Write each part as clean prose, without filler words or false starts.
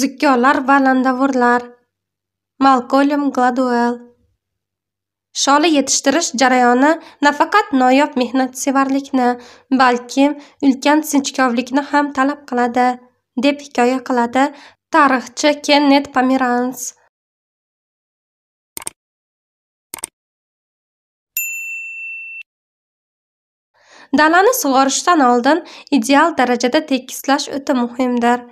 Zukkolar va landavurlar. Malkolm Gladwell. Sholi yetishtirish jarayoni nafaqat noyob mehnatsevarlikni, balki ulkan sinchkovlikni ham talab qiladi, deb hikoya qiladi tarixchi Kenneth Pomerans. Dalani sug'orishdan oldin ideal darajada tekislash o'ta muhimdir.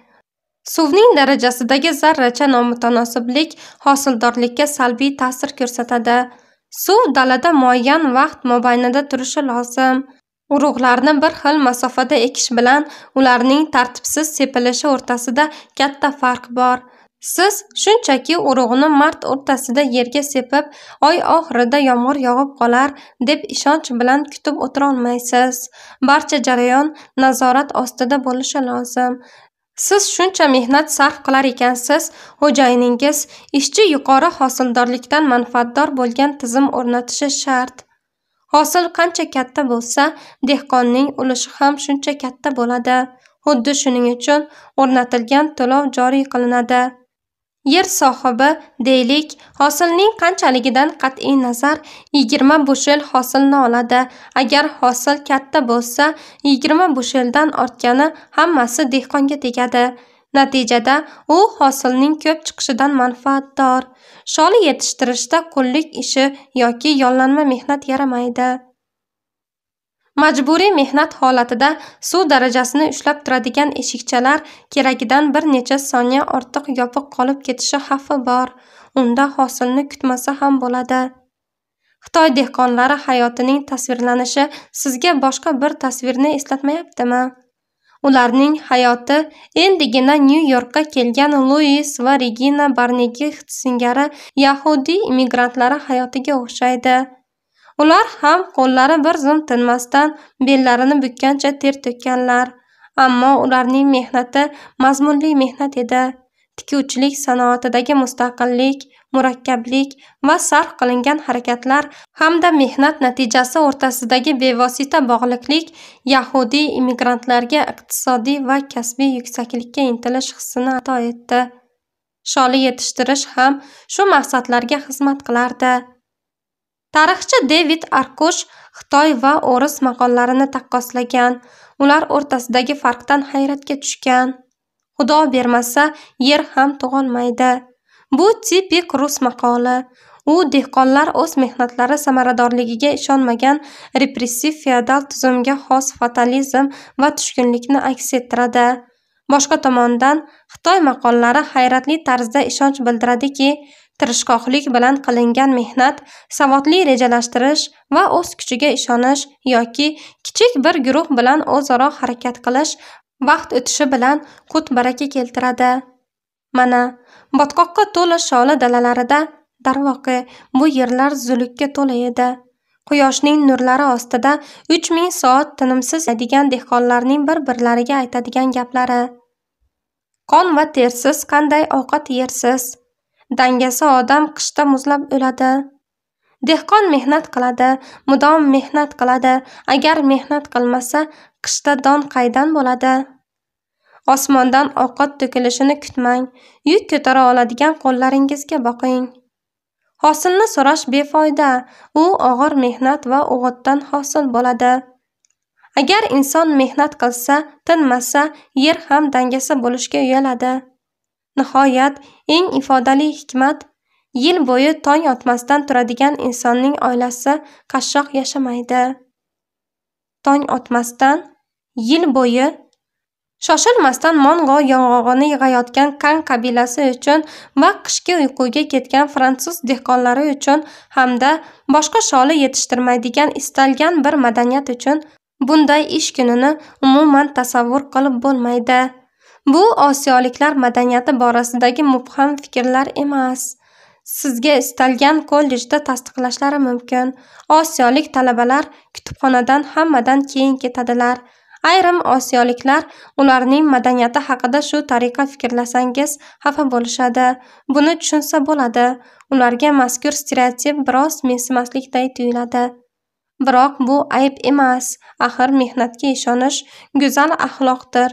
Suvning darajasidagi zarracha nomutanosiblik hosildorlikka salbiy ta'sir ko'rsatadi. Suv dalada muayyan vaqt mobaynida turishi lozim. Urug'larni bir xil masofada ekish bilan ularning tartibsiz sepilishi o'rtasida katta farq bor. Siz shunchaki urug'ni mart o'rtasida yerga sepib, oy oxirida yomg'ir yog'ib qolar deb ishonch bilan kutib o'tira olmaysiz. Barcha jarayon nazorat ostida bo'lishi lozim. Siz shuncha mehnat sarf qilar ekansiz, xo'jayiningiz ishchi yuqori hosildorlikdan manfaatdor bo'lgan tizim o'rnatishi shart. Hosil qancha katta bo'lsa, dehqonning ulushi ham shuncha katta bo'ladi. Xuddi shuning uchun o'rnatilgan to'lov joriy qilinadi. Yer sohibi, deylik, hosilning qanchaligidan qat'iy nazar 20 bushel hosilni oladi. Agar hosil katta bo'lsa, 20 busheldan ortgani hammasi dehqonga tegadi. Natijada u hosilning ko'p chiqishidan manfaatdor. Sholi yetishtirishda qullik ishi yoki yollanma mehnat yaramaydi. Majburiy mehnat holatida suv darajasini ushlab turadigan eshikchalar keragidan bir necha soniya ortiq yopiq qolib ketishi xavfi bor. Unda hosilni kutmasa ham bo'ladi. Xitoy dehqonlari hayotining tasvirlanishi sizga boshqa bir tasvirni eslatmayaptimi? Ularning hayoti endigina Nyu-Yorkka kelgan Luis va Regina Barnegit singari yahudiy immigrantlari hayotiga o'xshaydi. Ular ham qo'llari bir zum tinmasdan bellarini bukkancha ter to'kkanlar. Ammo ularning mehnati mazmunli mehnat edi. Tikuvchilik sanoatidagi mustaqillik, murakkablik va sarf qilingan harakatlar hamda mehnat natijasi o'rtasidagi bevosita bog'liqlik yahudiy immigrantlarga iqtisodiy va kasbiy yuksaklikka intilish hissini ato etdi. Sholi yetishtirish ham shu maqsadlarga xizmat qilardi. Tarixchi David Arkush Xitoy va o'ris maqollarini taqqoslagan. Ular o'rtasidagi farqdan hayratga tushgan. Xudo bermasa, yer ham tug'olmaydi. Bu tipik rus maqoli. U dehqonlar o'z mehnatlari samaradorligiga ishonmagan repressiv feodal tuzumga xos fatalizm va tushkunlikni aks ettiradi. Boshqa tomondan, Xitoy maqollari hayratli tarzda ishonch bildiradiki, tirishqoqlik bilan qilingan mehnat, savodli rejalashtirish va o'z kuchiga ishonish yoki kichik bir guruh bilan o'zaro harakat qilish vaqt o'tishi bilan qut-baraka keltiradi. Mana, botqoqqa to'la sholi dalalarida, darvoqe, bu yerlar zulukka to'la edi. Quyoshning nurlari ostida 3000 soat tinimsiz yeydigan dehqonlarning bir-birlariga aytadigan gaplari. Qon va tersiz qanday ovqat yersiz? Dangasa odam qishda muzlab o'ladi. Dehqon mehnat qiladi, mudom mehnat qiladi. Agar mehnat qilmasa, qishda don qaydan bo'ladi? Osmondan ovqat to'kilishini kutmang. Yuk ko'tara oladigan qo'llaringizga boqing. Hosilni so'rash befoyda. U og'ir mehnat va o'g'itdan hosil bo'ladi. Agar inson mehnat qilsa, tinmasa, yer ham dangasa bo'lishga uyaladi. Nihoyat, eng ifodali hikmat, yil bo'yi tong otmasdan turadigan insonning oilasi qashshoq yashamaydi. Tong otmasdan, yil bo'yi shoshilmasdan Mongo yong'og'ini yig'ayotgan Kan qabilasi uchun va qishki uyquga ketgan fransuz dehqonlari uchun hamda boshqa sholi yetishtirmaydigan istalgan bir madaniyat uchun bunday ish kunini umuman tasavvur qilib bo'lmaydi. Bu osiyoliklar madaniyati borasidagi mubham fikrlar emas. Sizga istalgan kollejda tasdiqlashlari mumkin. Osiyolik talabalar kutubxonadan hammadan keyin ketadilar. Ayrim osiyoliklar ularning madaniyati haqida shu tariqa fikrlasangiz xafa bo'lishadi. Buni tushunsa bo'ladi. Ularga mazkur stereotip biroz mensimaslikday tuyuladi. Biroq bu ayb emas. Axir mehnatga ishonish go'zal axloqdir.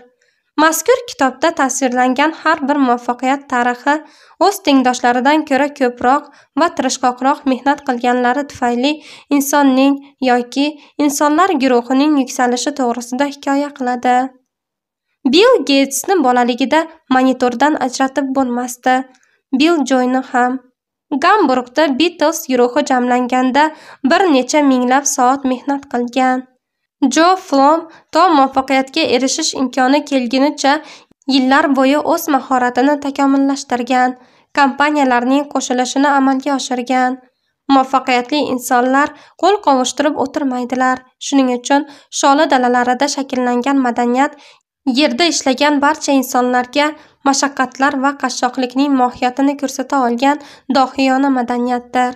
Mazkur kitobda tasvirlangan har bir muvaffaqiyat tarixi o'z tengdoshlaridan ko'ra ko'proq va tirishqoqroq mehnat qilganlari tufayli insonning yoki insonlar guruhining yuksalishi to'g'risida hikoya qiladi. Bill Gatesni bolaligida monitordan ajratib bo'lmasdi. Bill Joyni ham. Gamburgda Beatles guruhi jamlanganda bir necha minglab soat mehnat qilgan. Jo Flom to muvaffaqiyatga erishish imkoni kelgunicha yillar bo'yi o'z mahoratini takomillashtirgan, kompaniyalarning qo'shilishini amalga oshirgan. Muvaffaqiyatli insonlar qo'l qovushtirib o'tirmaydilar. Shuning uchun sholi dalalarida shakllangan madaniyat yerda ishlagan barcha insonlarga mashaqqatlar va qashshoqlikning mohiyatini ko'rsata olgan dohiyona madaniyatdir.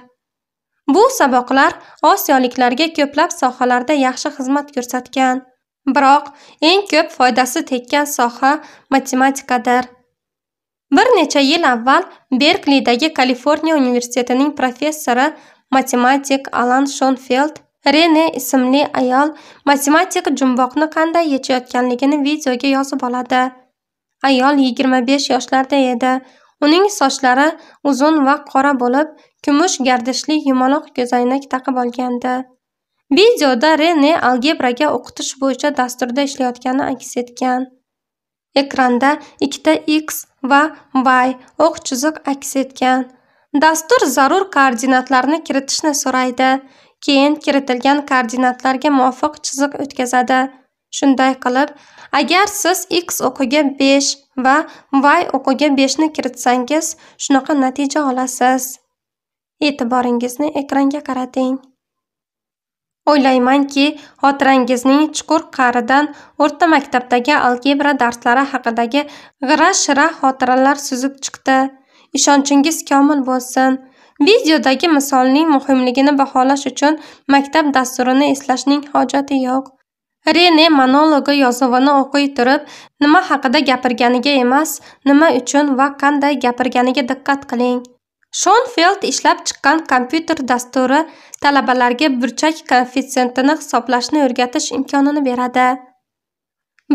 Bu saboqlar osiyoliklarga ko'plab sohalarda yaxshi xizmat ko'rsatgan. Biroq eng ko'p foydasi tekkan soha matematikadir. Bir necha yil avval Berklidagi Kaliforniya universitetining professori matematik Alan Shonfeld Rene ismli ayol matematik jumboqni qanday yechayotganligini videoga yozib oladi. Ayol 25 yoshlarda edi. Uning sochlari uzun va qora bo'lib, kumush gardishli yumaloq ko'zoynak taqib olgandi. Videoda Rene algebraga o'qitish bo'yicha dasturda ishlayotgani aks etgan. Ekranda ikkita X va Y o'q chiziq aks etgan. Dastur zarur koordinatlarni kiritishni so'raydi. Keyin kiritilgan koordinatlarga muvofiq chiziq o'tkazadi. Shunday qilib, agar siz X o'qiga 5 va Y o'qiga 5 ni kiritsangiz, shunaqa natija olasiz. E'tiboringizni ekranga qarating. O'ylaymanki, xotirangizning chuqur qa'ridan o'rta maktabdagi algebra darslari haqidagi g'ira-shira xotiralar suzib chiqdi. Ishonchingiz komil bo'lsin. Videodagi misolning muhimligini baholash uchun maktab dasturini eslashning hojati yo'q. Rene monologi yozuvini o'qiy turib, nima haqida gapirganiga emas, nima uchun va qanday gapirganiga diqqat qiling. Shonfeld ishlab chiqqan kompyuter dasturi talabalarga burchak koeffitsiyentini hisoblashni o'rgatish imkonini beradi.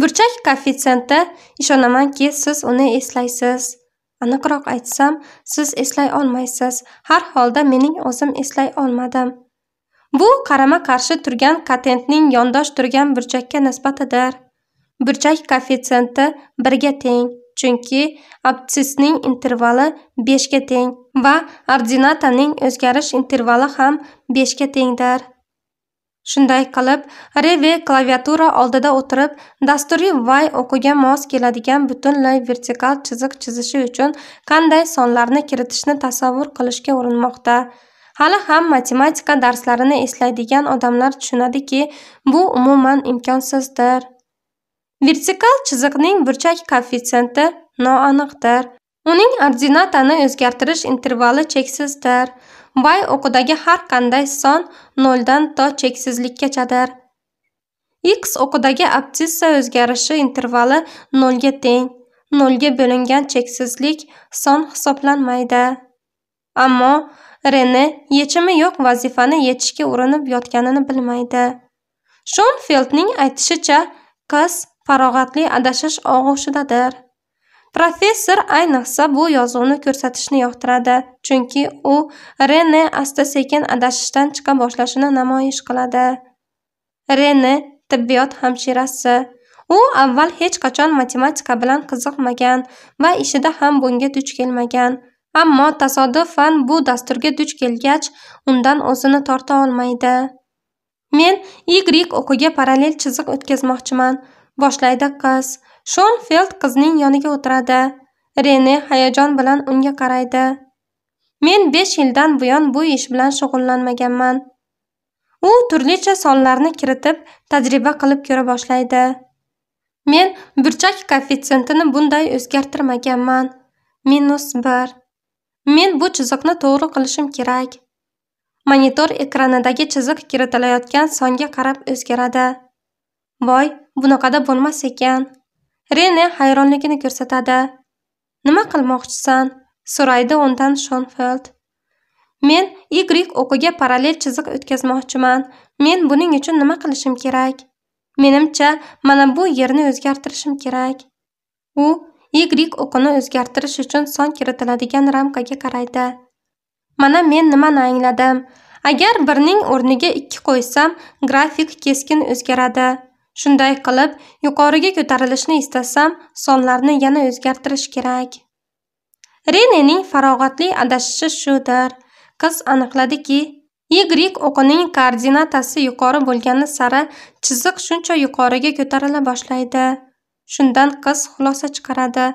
Burchak koeffitsiyenti, ishonamanki, siz uni eslaysiz. Aniqroq aytsam, siz eslay olmaysiz. Har holda mening o'zim eslay olmadim. Bu qarama-qarshi turgan katentning yondosh turgan burchakka nisbatidir. Burchak koeffitsiyenti 1 ga teng, chunki absitsning intervali 5 ga teng va ordinataning o'zgarish intervali ham 5 ga tengdir. Shunday qilib, Reve klaviatura oldida o'tirib, dasturiy Y o'qiga mos keladigan butunlay vertikal chiziq chizishi uchun qanday sonlarni kiritishni tasavvur qilishga urinmoqda. Hali ham matematika darslarini eslaydigan odamlar tushunadiki, bu umuman imkonsizdir. Vertikal chiziqning burchak koeffitsiyenti noaniqdir. Uning ordinatani o'zgartirish intervali cheksizdir. Y o'qidagi har qanday son 0 dan to cheksizlikkachadir. X o'qidagi absitsa o'zgarishi intervali 0 ga teng. 0 ga bo'lingan cheksizlik son hisoblanmaydi. Ammo Rene yechimi yo'q vazifani yechishga urinib yotganini bilmaydi. Shonfeldning aytishicha, qiz farog'atli adashish og'ushidadir. Professor ayniqsa bu yozuvni ko'rsatishni yoqtiradi, chunki u Rene asta-sekin adashishdan chiqa boshlashini namoyish qiladi. Rene tibbiyot hamshirasi. U avval hech qachon matematika bilan qiziqmagan va ishida ham bunga duch kelmagan. Ammo tasodifan bu dasturga duch kelgach, undan o'zini torta olmaydi. Men Y o'qiga parallel chiziq o'tkazmoqchiman, boshlaydi qiz. Shonfeld qizning yoniga o'tiradi. Rene hayajon bilan unga qaraydi. Men 5 yildan buyon bu ish bilan shug'ullanmaganman. U turlicha sonlarni kiritib, tajriba qilib ko'ra boshlaydi. Men burchak koeffitsiyentini bunday o'zgartirmaganman. -1. Men bu chiziqni to'g'ri qilishim kerak. Monitor ekranidagi chiziq kiritilayotgan songa qarab o'zgaradi. Voy, bunaqada bo'lmas ekan. Rene hayronligini ko'rsatadi. Nima qilmoqchisan? So'raydi undan Shonfeld. Men Y o'qiga parallel chiziq o'tkazmoqchiman. Men buning uchun nima qilishim kerak? Menimcha, mana bu yerni o'zgartirishim kerak. U Y o'qini o'zgartirish uchun son kiritiladigan ramkaga qaraydi. Mana men nimani angladim. Agar birning o'rniga 2 qo'ysam, grafik keskin o'zgaradi. Shunday qilib, yuqoriga ko'tarilishni istasam, sonlarni yana o'zgartirish kerak. Renening farog'atli adashishi shudir. Qiz aniqladiki, Y o'qining koordinatasi yuqori bo'lgani sari chiziq shuncha yuqoriga ko'tarila boshlaydi. Shundan qiz xulosa chiqaradi.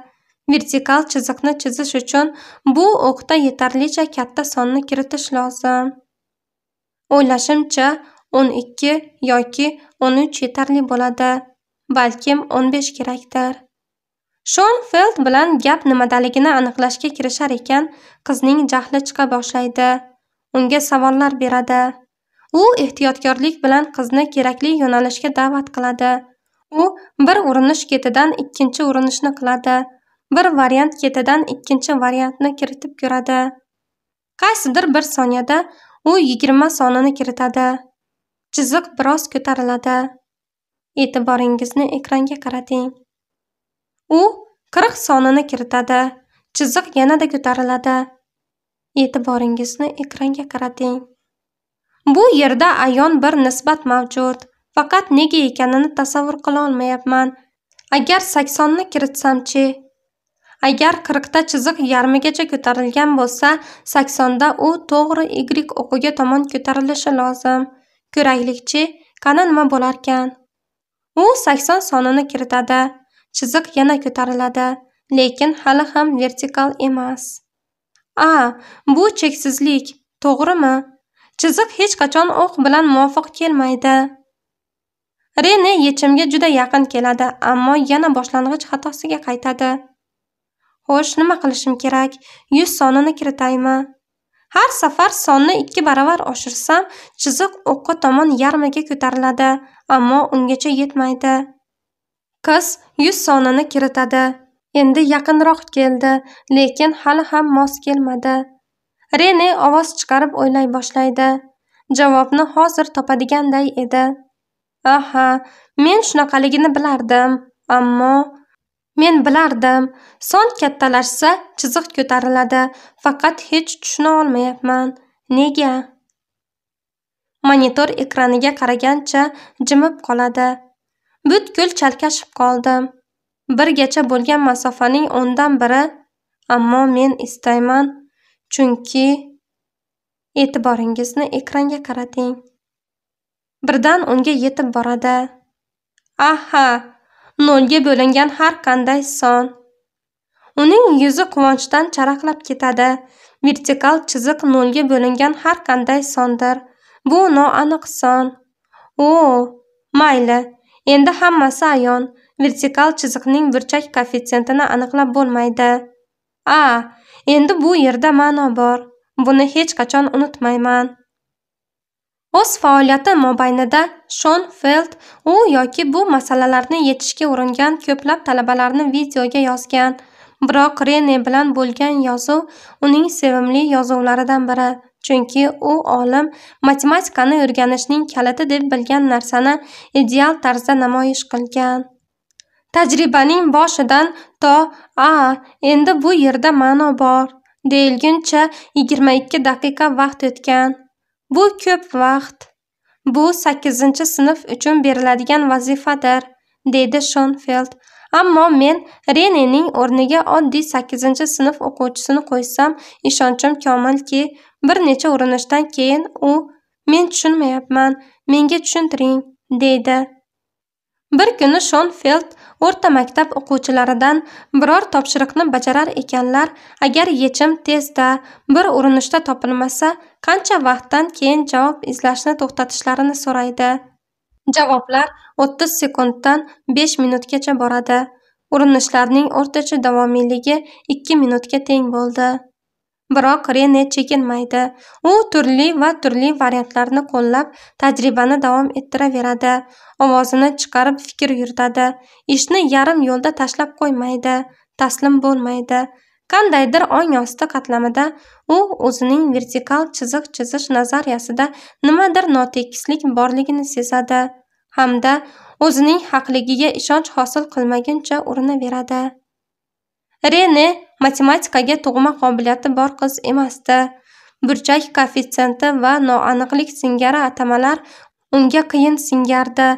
Vertikal chiziqni chizish uchun bu o'qda yetarlicha katta sonni kiritish lozim. O'ylashimcha, 12 yoki 13 yetarli bo'ladi. Balkim 15 kerakdir. Shonfeld bilan gap nimadaligini aniqlashga kirishar ekan, qizning jahli chiqa boshlaydi. Unga savollar beradi. U ehtiyotkorlik bilan qizni kerakli yo'nalishga da'vat qiladi. U bir urinish ketidan ikkinchi urinishni qiladi. Bir variant ketidan ikkinchi variantni kiritib ko'radi. Qaysidir bir soniyada u 20 sonini kiritadi. Chiziq biroz ko'tariladi. E'tiboringizni ekranga qarating. U 40 sonini kiritadi. Chiziq yanada ko'tariladi. E'tiboringizni ekranga qarating. Bu yerda ayon bir nisbat mavjud. Faqat nega ekanini tasavvur qila olmayapman. Agar 80 ni kiritsam-chi? Agar 40 da chiziq yarmigacha ko'tarilgan bo'lsa, 80 da u to'g'ri Y o'qiga tomon ko'tarilishi lozim. Ko'raylikchi, qani nima bo'larkan? U 80 sonini kiritadi. Chiziq yana ko'tariladi, lekin hali ham vertikal emas. Bu cheksizlik, to'g'rimi? Chiziq hech qachon o'q bilan muvofiq kelmaydi. Rene yechimga juda yaqin keladi, ammo yana boshlang'ich xatosiga qaytadi. Xo'sh, nima qilishim kerak? 100 sonini kiritaymi? Har safar sonni 2 baravar oshirsam, chiziq o'qqa tomon yarmiga ko'tariladi, ammo ungacha yetmaydi. Qiz 100 sonini kiritadi. Endi yaqinroq keldi, lekin hali ham mos kelmadi. Rene ovoz chiqarib o'ylay boshlaydi. Javobni hozir topadiganday edi. Men shunaqaligini bilardim, ammo men bilardim. Son kattalashsa, chiziq ko'tariladi, faqat hech tushuna olmayapman. Nega? Monitor ekraniga qaragancha jimib qoladi. Butkul chalkashib qoldim. Birgacha bo'lgan masofaning 10dan biri, ammo men istayman, chunki e'tiboringizni ekranga qarating. Birdan unga yetib boradi. 0 ga bo'lingan har qanday son. Uning yuzi quvonchdan charaqlab ketadi. Vertikal chiziq 0 ga bo'lingan har qanday sondir. Bu noaniq son. Mayli. Endi hammasi ayon. Vertikal chiziqning burchak koeffitsiyentini aniqlab bo'lmaydi. Endi bu yerda ma'no bor. Buni hech qachon unutmayman. O'z faoliyati mobaynida Shonfeld u yoki bu masalalarni yechishga uringan ko'plab talabalarni videoga yozgan. Biroq Rene bilan bo'lgan yozuv uning sevimli yozuvlaridan biri. Chunki u olim matematikani o'rganishning kaliti deb bilgan narsani ideal tarzda namoyish qilgan. Tajribaning boshidan to endi bu yerda ma'no bor deyilguncha 22 daqiqa vaqt o'tgan. Bu ko'p vaqt. Bu 8-sinf uchun beriladigan vazifadir, deydi Shonfeld. Ammo men Renening o'rniga oddiy 8-sinf o'quvchisini qo'ysam, ishonchim komilki, bir necha urinishdan keyin u "Men tushunmayapman, menga tushuntiring", deydi. Bir kuni Shonfeld o'rta maktab o'quvchilaridan biror topshiriqni bajarar ekanlar, agar yechim tezda bir urinishda topilmasa, qancha vaqtdan keyin javob izlashni to'xtatishlarini so'raydi. Javoblar 30 sekunddan 5 minutgacha boradi. Urinishlarning o'rtacha davomiyligi 2 minutga teng bo'ldi. Biroq Rene chekinmaydi. U turli variantlarni qo'llab, tajribani davom ettiraveradi. Ovozini chiqarib fikr yuritadi. Ishni yarim yo'lda tashlab qo'ymaydi. Taslim bo'lmaydi. Qandaydir ong osti qatlamida u o'zining vertikal chiziq chizish nazariyasida nimadir notekislik borligini sezadi. Hamda o'zining haqligiga ishonch hosil qilmaguncha urinaveradi. Rene matematikaga tug'ma qobiliyati bor qiz emasdi. Burchak koeffitsiyenti va noaniqlik singari atamalar unga qiyin singardi.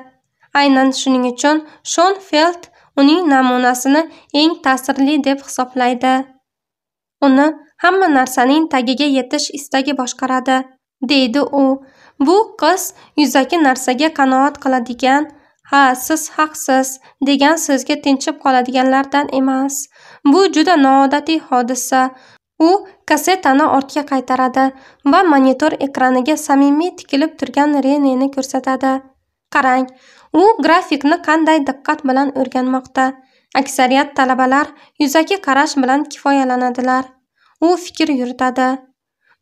Aynan shuning uchun Schoenfeld uning namunasini eng ta'sirli deb hisoblaydi. Uni hamma narsaning tagiga yetish istagi boshqaradi, deydi u. Bu qiz yuzaki narsaga qanoat qiladigan, "Ha, siz haqsiz" degan so'zga tinchib qoladiganlardan emas. Bu juda noodatiy hodisa. U kassetani ortga qaytaradi va monitor ekraniga samimiy tikilib turgan Reneni ko'rsatadi. Qarang, u grafikni qanday diqqat bilan o'rganmoqda. Aksariyat talabalar yuzaki qarash bilan kifoyalanadilar. U fikr yuritadi.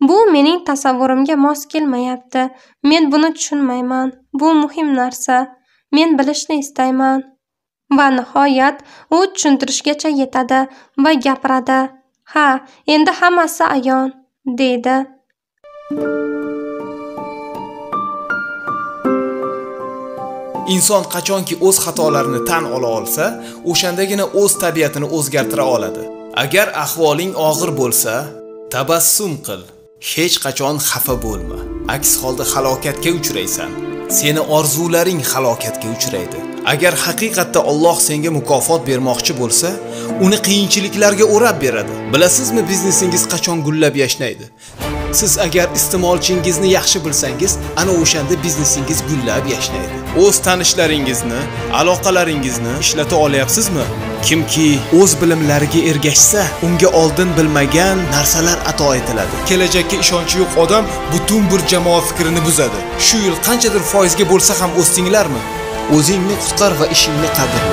Bu mening tasavvurimga mos kelmayapti. Men buni tushunmayman. Bu muhim narsa. Men bilishni istayman. Va nihoyat u tushuntirishgacha yetadi va gapiradi. "Ha, endi hammasi ayon", deydi. Inson qachonki o'z xatolarini tan ola olsa, o'shandagina o'z tabiatini o'zgartira oladi. Agar ahvoling og'ir bo'lsa, tabassum qil. Hech qachon xafa bo'lma. Aks holda halokatga uchraysan. Seni orzularing halokatga uchraydi. Agar haqiqatda Alloh senga mukofot bermoqchi bo'lsa, uni qiyinchiliklarga o'rab beradi. Bilasizmi, biznesingiz qachon gullab yashnaydi? Siz agar iste'molchingizni yaxshi bilsangiz, ana o'shanda biznesingiz gullab yashnaydi. O'z tanishlaringizni, aloqalaringizni ishlata olyapsizmi? Kimki o'z bilimlariga ergashsa, unga oldin bilmagan narsalar ato etiladi. Kelajakka ishonchi yo'q odam butun bir jamoa fikrini buzadi. Shu yil qanchadir foizga bo'lsa ham o'sdinglarmi? O'zingni qutqar va ishingni qadrla.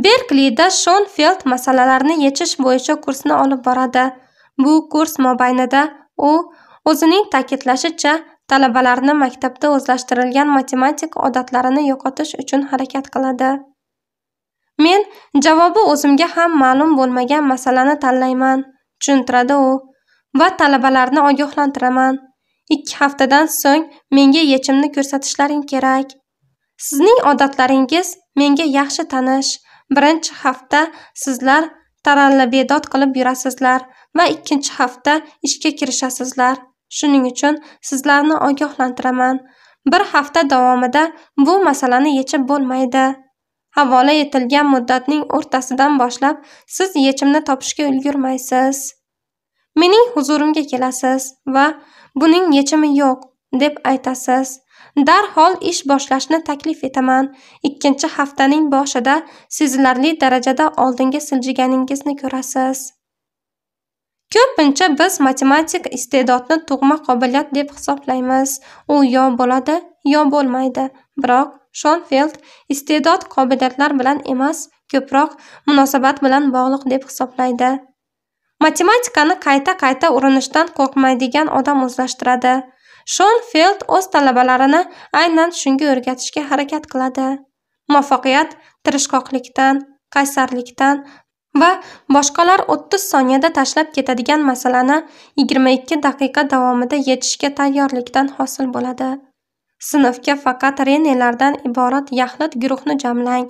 Berklida Schoenfeld masalalarni yechish bo'yicha kursni olib boradi. Bu kurs mobaynida u o'zining ta'kidlashicha talabalarni maktabda o'zlashtirilgan matematika odatlarini yo'qotish uchun harakat qiladi. Men javobi o'zimga ham ma'lum bo'lmagan masalani tanlayman, tushuntiradi u, va talabalarni ogohlantiraman. 2 haftadan so'ng menga yechimni ko'rsatishlaring kerak. Sizning odatlaringiz menga yaxshi tanish. Birinchi hafta sizlar tarallabedod qilib yurasizlar va ikkinchi hafta ishga kirishasizlar. Shuning uchun sizlarni ogohlantiraman. Bir hafta davomida bu masalani yechib bo'lmaydi. Havola etilgan muddatning o'rtasidan boshlab siz yechimni topishga ulgurmaysiz. Mening huzurimga kelasiz va buning yechimi yo'q deb aytasiz. Darhol ish boshlashni taklif etaman. 2 haftaning boshida sezilarli darajada oldinga siljiganingizni ko'rasiz. Ko'pincha biz matematik iste'dodni tug'ma qobiliyat deb hisoblaymiz. U yo bo'ladi, yo bo'lmaydi. Biroq Schoenfeld iste'dod qobiliyatlar bilan emas, ko'proq munosabat bilan bog'liq deb hisoblaydi. Matematikani qayta-qayta urinishdan qo'rqmaydigan odam o'zlashtiradi. Schoenfeld o'z talabalarini aynan shunga o'rgatishga harakat qiladi. Muvaffaqiyat tirishqoqlikdan, qaysarlikdan va boshqalar 30 soniyada tashlab ketadigan masalani 22 daqiqa davomida yechishga tayyorlikdan hosil bo'ladi. Sinfga faqat renelardan iborat yaxlit guruhni jamlang.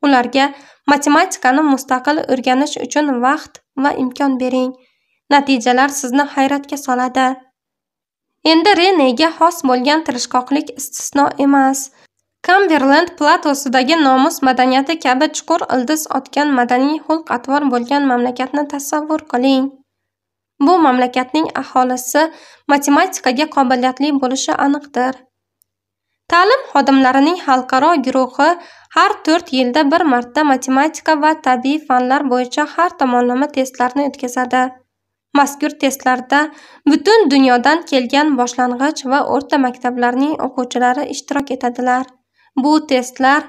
Ularga matematikani mustaqil o'rganish uchun vaqt va imkon bering. Natijalar sizni hayratga soladi. Endi Renega xos bo'lgan tirishqoqlik istisno emas. Cumberland platosidagi nomus madaniyati kabi chuqur ildiz otgan madaniy xulq-atvor bo'lgan mamlakatni tasavvur qiling. Bu mamlakatning aholisi matematikaga qobiliyatli bo'lishi aniqdir. Ta'lim xodimlarining xalqaro guruhi har 4 yilda bir marta matematika va tabiiy fanlar bo'yicha har tomonlama testlarni o'tkazadi. Mazkur testlarda butun dunyodan kelgan boshlang'ich va o'rta maktablarning o'quvchilari ishtirok etadilar. Bu testlar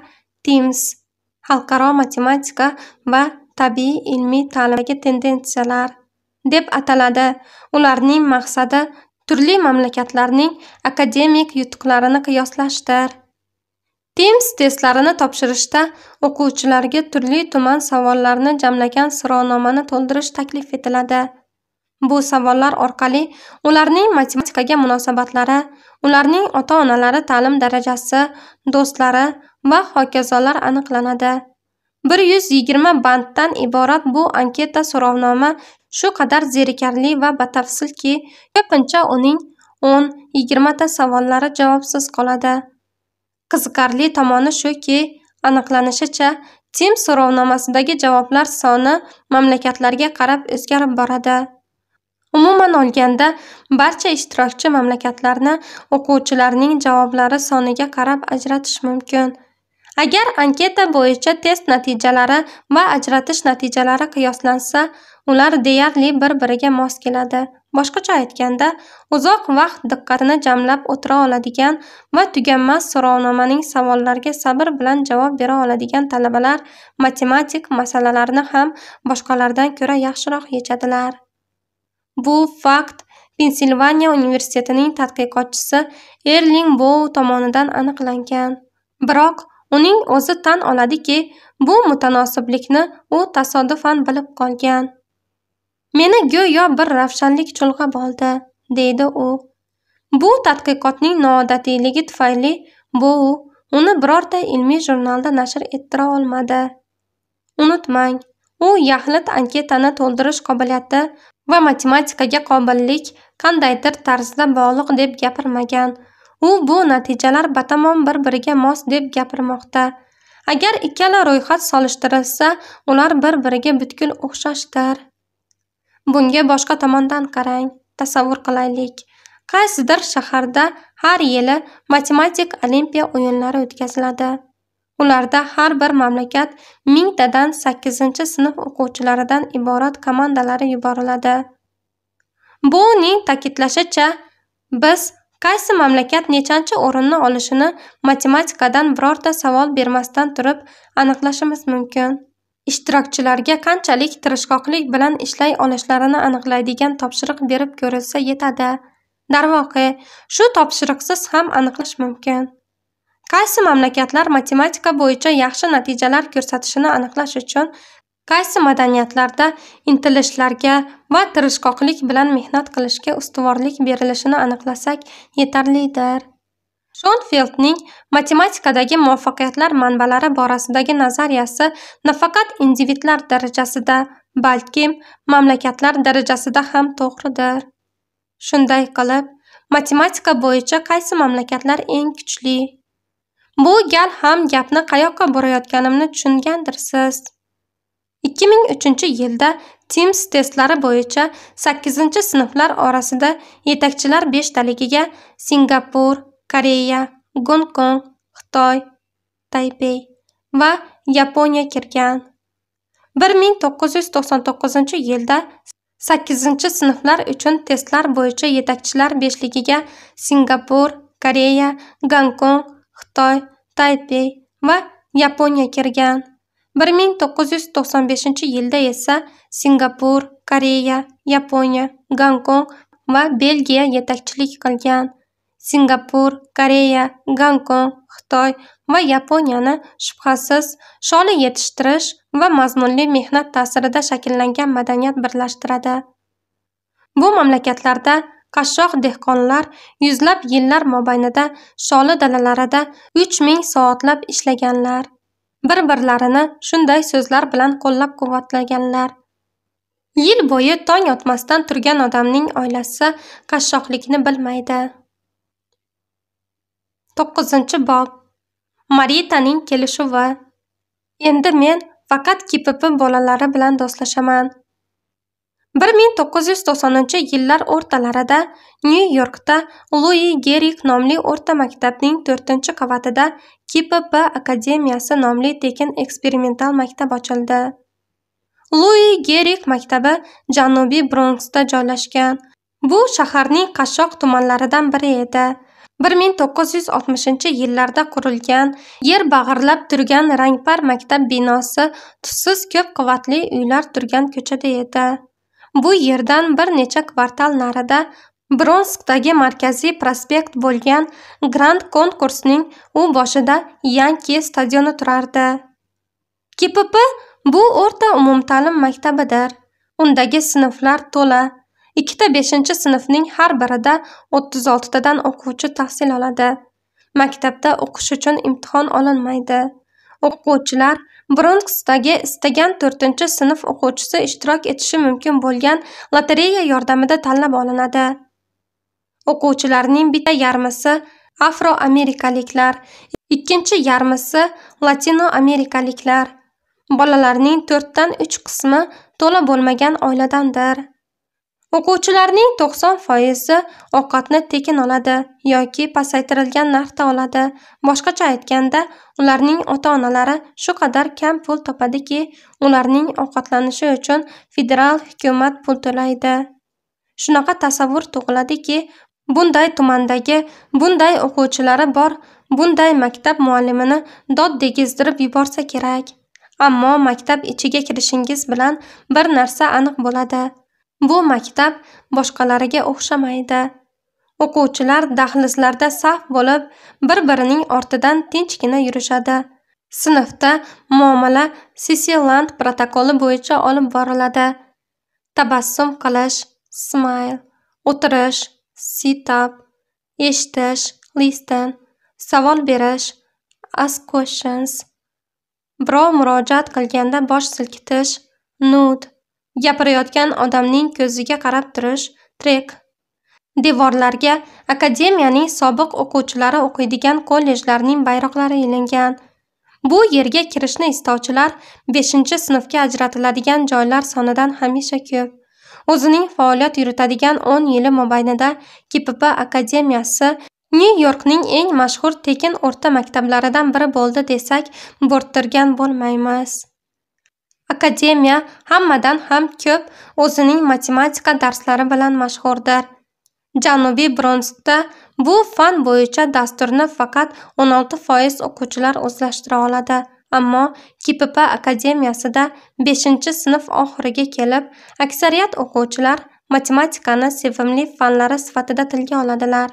TIMSS, xalqaro matematika va tabiiy ilmiy ta'limdagi tendensiyalar deb ataladi. Ularning maqsadi turli mamlakatlarning akademik yutuqlarini qiyoslashdir. TIMSS testlarini topshirishda o'quvchilarga turli tuman savollarni jamlagan so'rovnomani to'ldirish taklif etiladi. Bu savollar orqali ularning matematikaga munosabatlari, ularning ota-onalari ta'lim darajasi, do'stlari va hokazolar aniqlanadi. 120 banddan iborat bu anketa so'rovnoma shu qadar zerikarli va batafsilki, ko'pincha uning 10-20 ta savollari javobsiz qoladi. Qiziqarli tomoni shuki, aniqlanishicha, TIMSS so'rovnomasidagi javoblar soni mamlakatlarga qarab o'zgarib boradi. Umuman olganda, barcha ishtirokchi mamlakatlarni o'quvchilarning javoblari soniga qarab ajratish mumkin. Agar anketa bo'yicha test natijalari va ajratish natijalari qiyoslansa, ular deyarli bir-biriga mos keladi. Boshqacha aytganda, uzoq vaqt diqqatini jamlab o'tira oladigan va tuganmas so'rovnomaning savollariga sabr bilan javob bera oladigan talabalar matematik masalalarni ham boshqalardan ko'ra yaxshiroq yechadilar. Bu fakt Pensilvaniya universitetining tadqiqotchisi Erling Bow tomonidan aniqlangan. Biroq uning o'zi tan oladiki, bu mutanosiblikni u tasodifan bilib qolgan. Meni go'yo bir ravshanlik chulg'ab oldi, deydi u. Bu tadqiqotning noodatiyligi tufayli Bow uni birorta ilmiy jurnalda nashr ettira olmadi. Unutmang, u yaxlit anketani to'ldirish qobiliyati va matematikaga qobillik qandaydir tarzda bog'liq deb gapirmagan. U bu natijalar batamom bir-biriga mos deb gapirmoqda. Agar ikkala ro'yxat solishtirilsa, ular bir-biriga butkul o'xshashdir. Bunga boshqa tomondan qarang. Tasavvur qilaylik. Qaysidir shaharda har yili matematik olimpiya o'yinlari o'tkaziladi. Ularda har bir mamlakat 1000 tadan 8-sinf o'quvchilaridan iborat komandalari yuboriladi. Bu uning ta'kidlashicha, biz qaysi mamlakat nechanchi o'rinni olishini matematikadan birorta savol bermasdan turib aniqlashimiz mumkin. Ishtirokchilarga qanchalik tirishqoqlik bilan ishlay olishlarini aniqlaydigan topshiriq berib ko'rilsa yetadi. Darvoqe, shu topshiriqsiz ham aniqlash mumkin. Qaysi mamlakatlar matematika bo'yicha yaxshi natijalar ko'rsatishini aniqlash uchun qaysi madaniyatlarda intilishlarga va tirishqoqlik bilan mehnat qilishga ustuvorlik berilishini aniqlasak yetarlidir. Shonfeldning matematikadagi muvaffaqiyatlar manbalari borasidagi nazariyasi nafaqat individlar darajasida, balkim mamlakatlar darajasida ham to'g'ridir. Shunday qilib, matematika bo'yicha qaysi mamlakatlar eng kuchli? Bu gal ham gapni qayoqqa borayotganimni tushungandirsiz. 2003-yilda TIMSS testlari bo'yicha 8-sinflar orasida yetakchilar 5taligiga Singapur, Koreya, Gonkong, Xitoy, Taypey va Yaponiya kirgan. 1999-yilda 8-sinflar uchun testlar bo'yicha yetakchilar 5ligiga Singapur, Koreya, Gonkong, Xitoy, Taypey va Yaponiya kirgan. 1995-yilda esa Singapur, Koreya, Yaponiya, Gonkong va Belgiya yetakchilik qilgan. Singapur, Koreya, Gonkong, Xitoy va Yaponiyani shubhasiz sholi yetishtirish va mazmunli mehnat ta'sirida shakllangan madaniyat birlashtiradi. Bu mamlakatlarda qashshoq dehqonlar yuzlab yillar mobaynida sholi dalalarida 3000 soatlab ishlaganlar. Bir-birlarini shunday so'zlar bilan qo'llab-quvvatlaganlar. Yil bo'yi tong otmasdan turgan odamning oilasi qashshoqlikni bilmaydi. 9-bob. Maritaning kelishuvi. Endi men faqat KPP bolalari bilan do'stlashaman. 1990-yillar o'rtalarida Nyu-Yorkda Louis Gehrig nomli o'rta maktabning 4-qavatida KPP akademiyasi nomli tekin eksperimental maktab ochildi. Louis Gehrig maktabi Janubiy Bronxda joylashgan. Bu shaharning qashshoq tumanlaridan biri edi. 1960-yillarda qurilgan, yer bag'irlab turgan rangpar maktab binosi tuzsiz ko'p qavatli uylar turgan ko'chada edi. Bu yerdan bir necha kvartal narida Bronxdagi markaziy prospekt bo'lgan Grand Concourse'ning u boshida Yankee stadioni turardi. KPP bu o'rta umumta'lim maktabidir. Undagi sinflar to'la. Ikkita 5-sinfning har birida 36 tadan o'quvchi tahsil oladi. Maktabda o'qish uchun imtihon olinmaydi. O'quvchilar Bronxdagi istagan 4-sinf o'quvchisi ishtirok etishi mumkin bo'lgan lotereya yordamida tanlab olinadi. O'quvchilarning bitta yarmisi afroamerikaliklar, ikkinchi yarmisi latinoamerikaliklar. Bolalarning 4dan 3 qismi to'la bo'lmagan oiladandir. O'quvchilarning 90% ovqatni tekin oladi yoki pasaytirilgan narxda oladi. Boshqacha aytganda, ularning ota-onalari shu qadar kam pul topadiki, ularning ovqatlanishi uchun federal hukumat pul to'laydi. Shunaqa tasavvur tug'iladiki, bunday tumandagi, bunday o'quvchilari bor, bunday maktab muallimini dod degizdirib yuborsa kerak. Ammo maktab ichiga kirishingiz bilan bir narsa aniq bo'ladi. Bu maktab boshqalariga o'xshamaydi. O'quvchilar dahlizlarda saf bo'lib, bir-birining ortidan tinchgina yurishadi. Sinfda muomala Sisiland protokoli bo'yicha olib boriladi. Tabassum qilish, smile, o'tirish, sit up, eshitish, listen, savol berish, ask questions. Birov murojaat qilganda bosh silkitish, nod, gapirayotgan odamning ko'ziga qarab turish, trek. Devorlarga akademiyaning sobiq o'quvchilari o'qiydigan kollejlarning bayroqlari ilingan. Bu yerga kirishni istovchilar 5-sinfga ajratiladigan joylar sonidan hamisha ko'p. O'zining faoliyat yuritadigan 10 yili mobaynida KPP akademiyasi Nyu-Yorkning eng mashhur tekin o'rta maktablaridan biri bo'ldi desak, bo'rttirgan bo'lmaymiz. Akademiya hammadan ham ko'p o'zining matematika darslari bilan mashhurdir. Janubiy Bronxda bu fan bo'yicha dasturni faqat 16% o'quvchilar o'zlashtira oladi. Ammo KPP akademiyasida 5-sinf oxiriga kelib, aksariyat o'quvchilar matematikani sevimli fanlari sifatida tilga oladilar.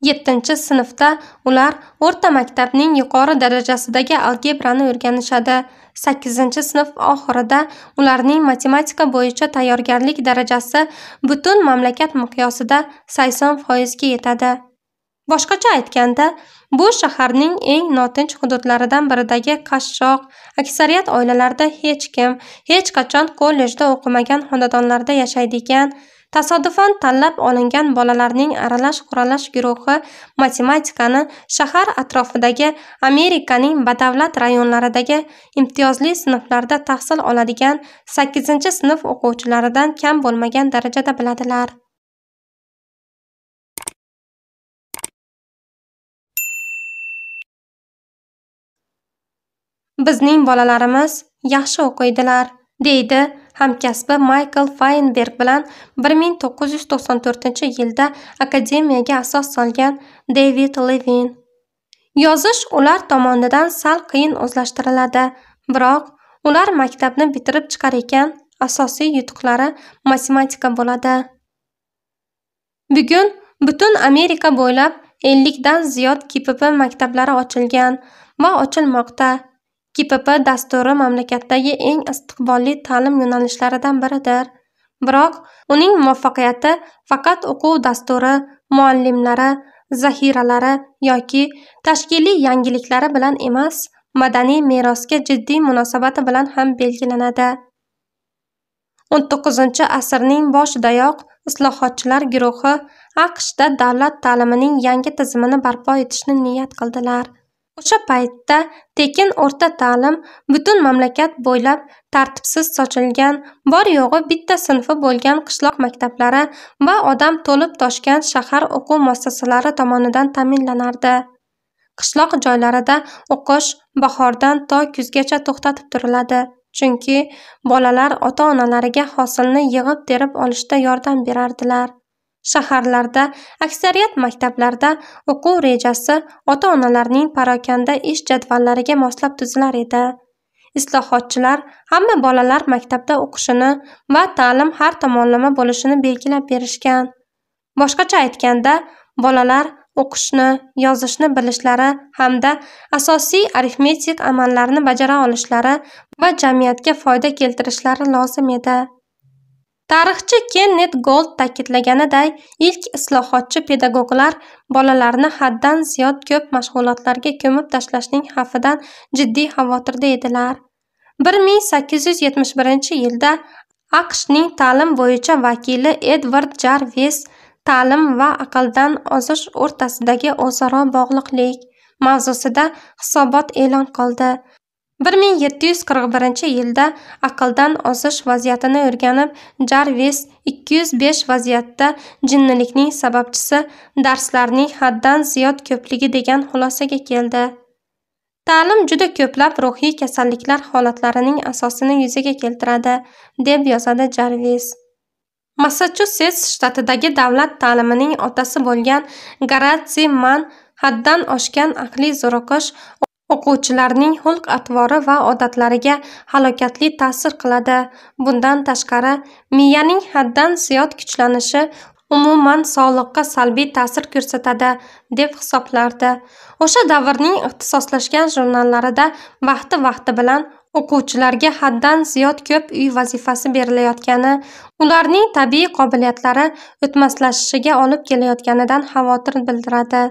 7-sinfda ular o'rta maktabning yuqori darajasidagi algebrani o'rganishadi. 8-sinf oxirida ularning matematika bo'yicha tayyorgarlik darajasi butun mamlakat miqyosida 80% ga yetadi. Boshqacha aytganda, bu shaharning eng notinch hududlaridan biridagi qashshoq, aksariyat oilalarda hech kim, hech qachon kollejda o'qimagan xonadonlarda yashaydigan, tasodifan tanlab olingan bolalarning aralash-quralash guruhi matematikani shahar atrofidagi Amerikaning badavlat rayonlaridagi imtiyozli sinflarda tahsil oladigan 8-sinf o'quvchilaridan kam bo'lmagan darajada biladilar. Bizning bolalarimiz yaxshi o'qiydilar, deydi hamkasbi Michael Feinberg bilan 1994-yilda akademiyaga asos solgan David Levin. Yozish ular tomonidan sal qiyin o'zlashtiriladi, biroq ular maktabni bitirib chiqar ekan, asosiy yutuqlari matematika bo'ladi. Bugun butun Amerika bo'ylab 50 dan ziyod KPP maktablari ochilgan va ochilmoqda. KPP dasturi mamlakatdagi eng istiqbolli ta'lim yo'nalishlaridan biridir. Biroq uning muvaffaqiyati faqat o'quv dasturi, muallimlari, zaxiralari yoki tashkiliy yangiliklari bilan emas, madaniy merosga jiddiy munosabati bilan ham belgilanadi. 19-asrning boshidayoq islohotchilar guruhi AQShda davlat ta'limining yangi tizimini barpo etishni niyat qildilar. O'sha paytda tekin o'rta ta'lim butun mamlakat bo'ylab tartibsiz sochilgan, bor yo'g'i bitta sinfi bo'lgan qishloq maktablari va odam to'lib toshgan shahar o'quv muassasalari tomonidan ta'minlanardi. Qishloq joylarida o'qish bahordan to kuzgacha to'xtatib turiladi, chunki bolalar ota-onalariga hosilni yig'ib terib olishda yordam berardilar. Shaharlarda aksariyat maktablarda o'quv rejasi ota-onalarning parokanda ish jadvallariga moslab tuzilar edi. Islohotchilar hamma bolalar maktabda o'qishini va ta'lim har tomonlama bo'lishini belgilab berishgan. Boshqacha aytganda, bolalar o'qishni, yozishni bilishlari hamda asosiy arifmetik amallarni bajara olishlari va jamiyatga foyda keltirishlari lozim edi. Tarixchi Kenneth Gold ta'kidlaganiday, ilk islohotchi pedagoglar bolalarni haddan ziyod ko'p mashg'ulotlarga ko'mib tashlashning xavfidan jiddiy xavotirda edilar. 1871-yilda AQShning ta'lim bo'yicha vakili Edward Jarvis ta'lim va aqldan ozish o'rtasidagi o'zaro bog'liqlik mavzusida hisobot e'lon qildi. 1741-yilda aqldan ozish vaziyatini o'rganib, Jarvis 205 vaziyatda jinnilikning sababchisi darslarning haddan ziyod ko'pligi degan xulosaga keldi. Ta'lim juda ko'plab ruhiy kasalliklar holatlarining asosini yuzaga keltiradi, deb yozadi Jarvis. Massachusets shtatidagi davlat ta'limining otasi bo'lgan Garatsi Mann haddan oshgan aqliy zo'riqish o'quvchilarning xulq-atvori va odatlariga halokatli ta'sir qiladi. Bundan tashqari, miyaning haddan ziyod kuchlanishi umuman sog'liqqa salbiy ta'sir ko'rsatadi, deb hisoblardi. O'sha davrning ixtisoslashgan jurnallarida vaqti bilan o'quvchilarga haddan ziyod ko'p uy vazifasi berilayotgani, ularning tabiiy qobiliyatlari o'tmaslashishiga olib kelayotganidan xavotir bildiradi.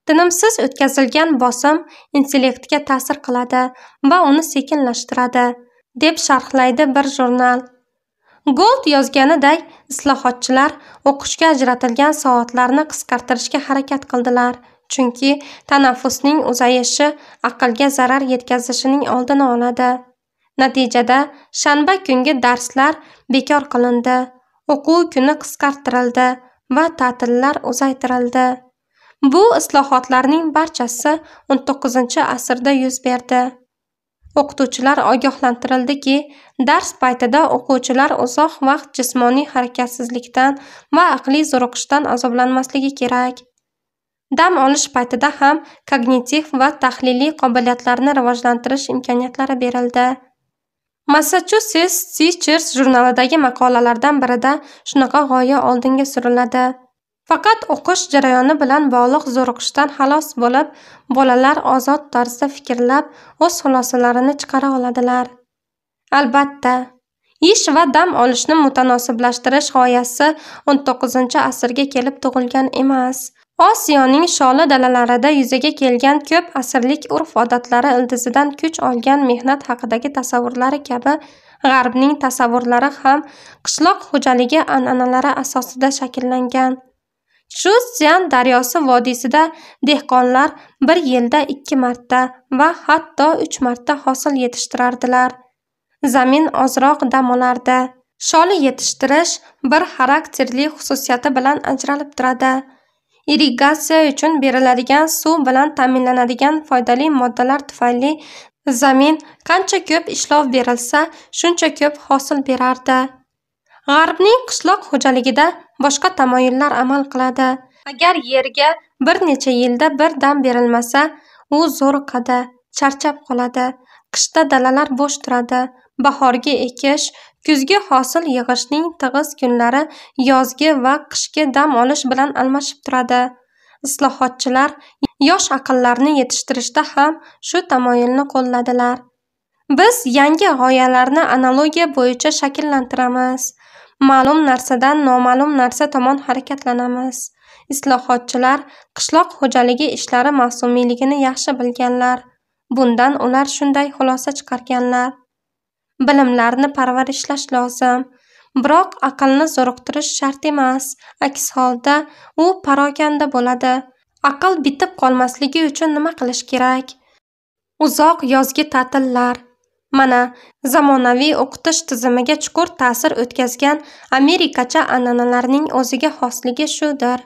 Tinimsiz o'tkazilgan bosim intellektga ta'sir qiladi va uni sekinlashtiradi, deb sharhlaydi bir jurnal. Gold yozganiday, islohotchilar o'qishga ajratilgan soatlarni qisqartirishga harakat qildilar, chunki tanaffusning uzayishi aqlga zarar yetkazishining oldini oladi. Natijada shanba kungi darslar bekor qilindi, o'quv kuni qisqartirildi va ta'tillar uzaytirildi. Bu islohotlarning barchasi 19-asrda yuz berdi. O'qituvchilar ogohlantirildiki, dars paytida o'quvchilar uzoq vaqt jismoniy harakatsizlikdan va aqliy zo'riqishdan azoblanmasligi kerak. Dam olish paytida ham kognitiv va tahliliy qobiliyatlarni rivojlantirish imkoniyatlari berildi. Massachusetts Teachers jurnalidagi maqolalardan birida shunaqa g'oya oldinga suriladi. Faqat o'qish jarayoni bilan bog'liq zo'riqishdan xalos bo'lib, bolalar ozod tarzda fikrlab, o'z xulosalarini chiqara oladilar. Albatta, ish va dam olishni mutanosiblashtirish g'oyasi 19-asrga kelib tug'ilgan emas. Osiyoning sholi dalalarida yuzaga kelgan ko'p asrlik urf-odatlari ildizidan kuch olgan mehnat haqidagi tasavvurlari kabi, G'arbning tasavvurlari ham qishloq xo'jaligi an'analari asosida shakllangan. Shutsian daryosi vodiysida dehqonlar bir yilda 2 marta va hatto 3 marta hosil yetishtirardilar. Zamin ozroq dam olardi. Sholi yetishtirish bir xarakterli xususiyati bilan ajralib turadi. Irrigatsiya uchun beriladigan suv bilan ta'minlanadigan foydali moddalar tufayli zamin qancha ko'p ishlov berilsa, shuncha ko'p hosil berardi. G'arbning qishloq xo'jaligida boshqa tamoyillar amal qiladi. Agar yerga bir necha yilda bir dam berilmasa, u zo'riqadi, charchab qoladi. Qishda dalalar bo'sh turadi. Bahorgi ekish, kuzgi hosil yig'ishning tig'iz kunlari yozgi va qishki dam olish bilan almashib turadi. Islohotchilar yosh aqllarni yetishtirishda ham shu tamoyilni qo'lladilar. Biz yangi g'oyalarni analogiya bo'yicha shakllantiramiz. Ma'lum narsadan noma'lum narsa tomon harakatlanamiz. Islohotchilar qishloq xo'jaligi ishlari mavsumiyligini yaxshi bilganlar. Bundan ular shunday xulosa chiqarganlar. Bilimlarni parvarishlash lozim, biroq aqlni zo'riqtirish shart emas. Aks holda u parokanda bo'ladi. Aql bitib qolmasligi uchun nima qilish kerak? Uzoq yozgi ta'tillar. Mana, zamonaviy o'qitish tizimiga chuqur ta'sir o'tkazgan Amerikacha an'analarning o'ziga xosligi shudir.